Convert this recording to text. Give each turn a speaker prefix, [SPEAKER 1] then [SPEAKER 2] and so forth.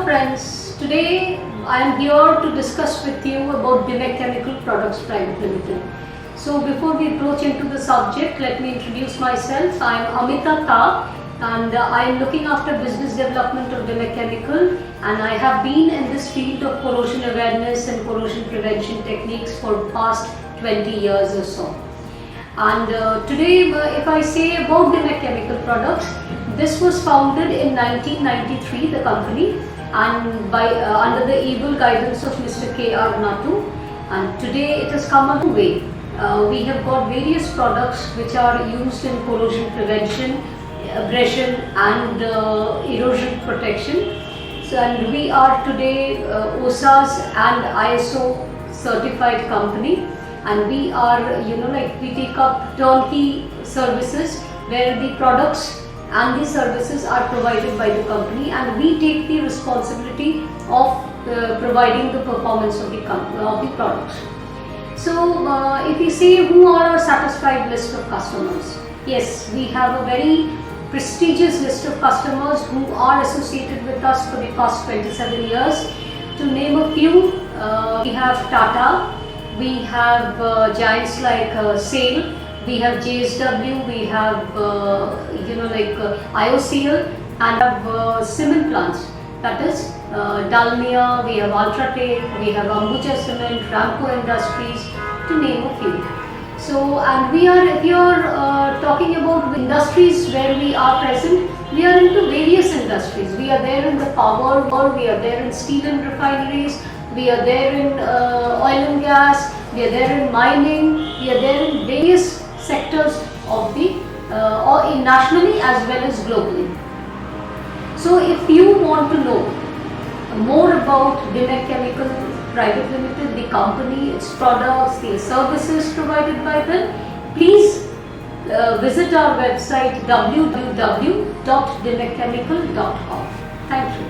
[SPEAKER 1] friends, today I am here to discuss with you about Demechchemical Products Private Limited. So before we approach into the subject, let me introduce myself. I am Amita Ta and I am looking after business development of Demechchemical, and I have been in this field of corrosion awareness and corrosion prevention techniques for past 20 years or so. And today, if I say about Demechchemical Products, this was founded in 1993, the company, and by under the able guidance of Mr.KR Natu. And today it has come a long way. We have got various products which are used in corrosion prevention, abrasion and erosion protection. So, and we are today OSA's and ISO certified company, and we are, we take up turnkey services where the products and the services are provided by the company, and we take the responsibility of providing the performance of the products. So if we say who are our satisfied list of customers, yes, we have a very prestigious list of customers who are associated with us for the past 27 years. To name a few, we have Tata, we have giants like SAIL, we have JSW, we have IOCL, and have cement plants, that is Dalmia, we have Ultratech, we have Ambuja Cement, Ramco Industries, to name a few. So, and we are, if you are talking about industries where we are present, we are into various industries. We are there in the power world, we are there in steel and refineries, we are there in oil and gas, we are there in mining, we are there in various sectors of the or nationally as well as globally. So if you want to know more about Demechchemical Private Limited, the company, its products, the services provided by them, please visit our website www.demechchemical.com. Thank you.